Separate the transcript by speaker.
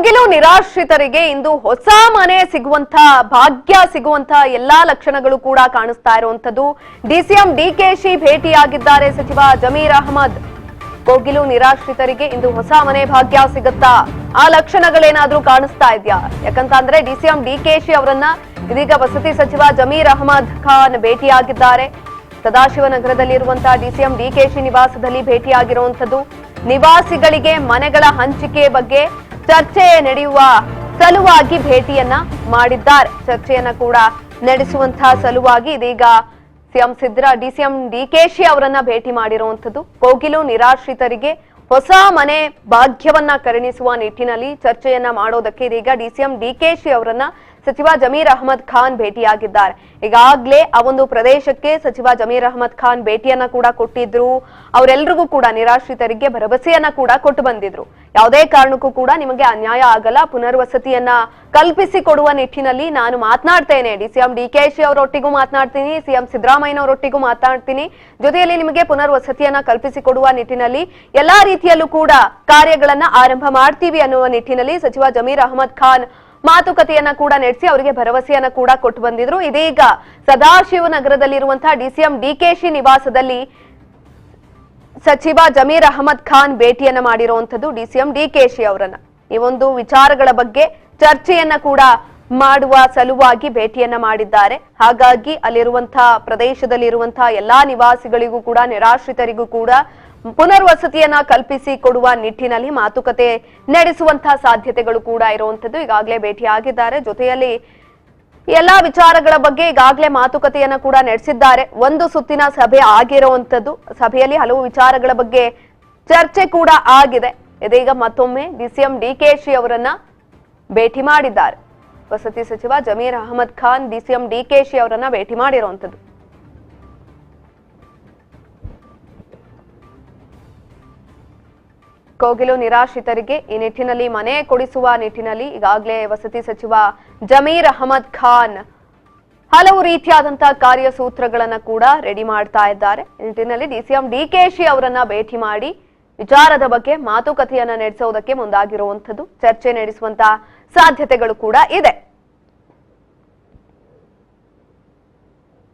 Speaker 1: ಕೋಗಿಲು ನಿರಾಶ್ರಿತರಿಗೆ ಇಂದು ಹೊಸ ಮನೆ ಸಿಗುವಂತ ಭಾಗ್ಯ ಸಿಗುವಂತ ಎಲ್ಲಾ ಲಕ್ಷಣಗಳು ಕೂಡ ಕಾಣಿಸ್ತಾ ಇರುವಂತದ್ದು. ಡಿಸಿಎಂ ಡಿಕೆಶಿ ಭೇಟಿಯಾಗಿದ್ದಾರೆ ಸಚಿವ ಜಮೀರ್ ಅಹಮದ್. ಕೋಗಿಲು ನಿರಾಶ್ರಿತರಿಗೆ ಇಂದು ಹೊಸ ಮನೆ ಭಾಗ್ಯ ಸಿಗುತ್ತಾ? ಆ ಲಕ್ಷಣಗಳೇನಾದ್ರೂ ಕಾಣಿಸ್ತಾ ಇದೆಯಾ? ಯಾಕಂತಂದ್ರೆ ಡಿಸಿಎಂ ಡಿಕೆಶಿ ಅವರನ್ನ ಇದೀಗ ವಸತಿ ಸಚಿವ ಜಮೀರ್ ಅಹಮದ್ ಖಾನ್ ಭೇಟಿಯಾಗಿದ್ದಾರೆ. ಸದಾಶಿವನಗರದಲ್ಲಿರುವಂತಹ ಡಿಸಿಎಂ ಡಿಕೆಶಿ ನಿವಾಸದಲ್ಲಿ ಭೇಟಿಯಾಗಿರುವಂತದ್ದು. ನಿವಾಸಿಗಳಿಗೆ ಮನೆಗಳ ಹಂಚಿಕೆ ಬಗ್ಗೆ ಚರ್ಚೆ ನಡೆಯುವ ಸಲುವಾಗಿ ಭೇಟಿಯನ್ನ ಮಾಡಿದ್ದಾರೆ. ಚರ್ಚೆಯನ್ನ ಕೂಡ ನಡೆಸುವಂತಹ ಸಲುವಾಗಿ ಇದೀಗ ಡಿಸಿಎಂ ಡಿಕೆಶಿ ಅವರನ್ನ ಭೇಟಿ ಮಾಡಿರುವಂತದ್ದು. ಕೋಗಿಲು ನಿರಾಶ್ರಿತರಿಗೆ ಹೊಸ ಮನೆ ಭಾಗ್ಯವನ್ನ ಕರುಣಿಸುವ ನಿಟ್ಟಿನಲ್ಲಿ ಚರ್ಚೆಯನ್ನ ಮಾಡೋದಕ್ಕೆ ಇದೀಗ ಡಿಸಿಎಂ ಡಿಕೆಶಿ ಅವರನ್ನ ಸಚಿವ ಜಮೀರ್ ಅಹಮದ್ ಖಾನ್ ಭೇಟಿಯಾಗಿದ್ದಾರೆ. ಈಗಾಗಲೇ ಆ ಒಂದು ಪ್ರದೇಶಕ್ಕೆ ಸಚಿವ ಜಮೀರ್ ಅಹಮದ್ ಖಾನ್ ಭೇಟಿಯನ್ನ ಕೂಡ ಕೊಟ್ಟಿದ್ರು. ಅವರೆಲ್ಲರಿಗೂ ಕೂಡ ನಿರಾಶ್ರಿತರಿಗೆ ಭರವಸೆಯನ್ನ ಕೂಡ ಕೊಟ್ಟು ಬಂದಿದ್ರು. ಯಾವುದೇ ಕಾರಣಕ್ಕೂ ಕೂಡ ನಿಮಗೆ ಅನ್ಯಾಯ ಆಗಲ್ಲ, ಪುನರ್ವಸತಿಯನ್ನ ಕಲ್ಪಿಸಿ ಕೊಡುವ ನಿಟ್ಟಿನಲ್ಲಿ ನಾನು ಮಾತನಾಡ್ತೇನೆ. ಡಿಸಿಎಂ ಡಿಕೆಶಿ ಅವರೊಟ್ಟಿಗೂ ಮಾತನಾಡ್ತೀನಿ, ಸಿಎಂ ಸಿದ್ದರಾಮಯ್ಯನವರೊಟ್ಟಿಗೂ ಮಾತನಾಡ್ತೀನಿ. ಜೊತೆಯಲ್ಲಿ ನಿಮಗೆ ಪುನರ್ವಸತಿಯನ್ನ ಕಲ್ಪಿಸಿ ಕೊಡುವ ನಿಟ್ಟಿನಲ್ಲಿ ಎಲ್ಲಾ ರೀತಿಯಲ್ಲೂ ಕೂಡ ಕಾರ್ಯಗಳನ್ನ ಆರಂಭ ಮಾಡ್ತೀವಿ ಅನ್ನುವ ನಿಟ್ಟಿನಲ್ಲಿ ಸಚಿವ ಜಮೀರ್ ಅಹಮದ್ ಖಾನ್ ಮಾತುಕತೆಯನ್ನ ಕೂಡ ನಡೆಸಿ ಅವರಿಗೆ ಭರವಸೆಯನ್ನ ಕೂಡ ಕೊಟ್ಟು ಬಂದಿದ್ರು. ಇದೀಗ ಸದಾಶಿವನಗರದಲ್ಲಿರುವಂತಹ ಡಿಸಿಎಂ ಡಿಕೆಶಿ ನಿವಾಸದಲ್ಲಿ ಸಚಿವ ಜಮೀರ್ ಅಹಮದ್ ಖಾನ್ ಭೇಟಿಯನ್ನ ಮಾಡಿರುವಂತದ್ದು ಡಿಸಿಎಂ ಡಿಕೆಶಿ ಅವರನ್ನ. ಈ ಒಂದು ವಿಚಾರಗಳ ಬಗ್ಗೆ ಚರ್ಚೆಯನ್ನ ಕೂಡ ಮಾಡುವ ಸಲುವಾಗಿ ಭೇಟಿಯನ್ನ ಮಾಡಿದ್ದಾರೆ. ಹಾಗಾಗಿ ಅಲ್ಲಿರುವಂತಹ ಪ್ರದೇಶದಲ್ಲಿರುವಂತಹ ಎಲ್ಲಾ ನಿವಾಸಿಗಳಿಗೂ ಕೂಡ ನಿರಾಶ್ರಿತರಿಗೂ ಕೂಡ ಪುನರ್ವಸತಿಯನ್ನ ಕಲ್ಪಿಸಿ ಕೊಡುವ ನಿಟ್ಟಿನಲ್ಲಿ ಮಾತುಕತೆ ನಡೆಸುವಂತಹ ಸಾಧ್ಯತೆಗಳು ಕೂಡ ಇರುವಂತದ್ದು. ಈಗಾಗಲೇ ಭೇಟಿಯಾಗಿದ್ದಾರೆ. ಜೊತೆಯಲ್ಲಿ ಎಲ್ಲಾ ವಿಚಾರಗಳ ಬಗ್ಗೆ ಈಗಾಗಲೇ ಮಾತುಕತೆಯನ್ನ ಕೂಡ ನಡೆಸಿದ್ದಾರೆ. ಒಂದು ಸುತ್ತಿನ ಸಭೆ ಆಗಿರುವಂತದ್ದು. ಸಭೆಯಲ್ಲಿ ಹಲವು ವಿಚಾರಗಳ ಬಗ್ಗೆ ಚರ್ಚೆ ಕೂಡ ಆಗಿದೆ. ಇದೀಗ ಮತ್ತೊಮ್ಮೆ ಡಿಸಿಎಂ ಡಿಕೆಶಿ ಅವರನ್ನ ಭೇಟಿ ಮಾಡಿದ್ದಾರೆ. ವಸತಿ ಸಚಿವ ಜಮೀರ್ ಅಹಮದ್ ಖಾನ್ ಡಿಸಿಎಂ ಡಿಕೆಶಿ ಅವರನ್ನ ಭೇಟಿ ಮಾಡಿರುವಂತದ್ದು. ಕೋಗಿಲು ನಿರಾಶ್ರಿತರಿಗೆ ಈ ನಿಟ್ಟಿನಲ್ಲಿ ಮನೆ ಕೊಡಿಸುವ ನಿಟ್ಟಿನಲ್ಲಿ ಈಗಾಗಲೇ ವಸತಿ ಸಚಿವ ಜಮೀರ್ ಅಹಮದ್ ಖಾನ್ ಹಲವು ರೀತಿಯಾದಂತಹ ಕಾರ್ಯಸೂತ್ರಗಳನ್ನ ಕೂಡ ರೆಡಿ ಮಾಡ್ತಾ ಇದ್ದಾರೆ. ಈ ನಿಟ್ಟಿನಲ್ಲಿ ಡಿಸಿಎಂ ಡಿಕೆಶಿ ಅವರನ್ನ ಭೇಟಿ ಮಾಡಿ ವಿಚಾರದ ಬಗ್ಗೆ ಮಾತುಕತೆಯನ್ನ ನಡೆಸುವುದಕ್ಕೆ ಮುಂದಾಗಿರುವಂತದ್ದು. ಚರ್ಚೆ ನಡೆಸುವಂತಹ ಸಾಧ್ಯತೆಗಳು ಕೂಡ ಇದೆ.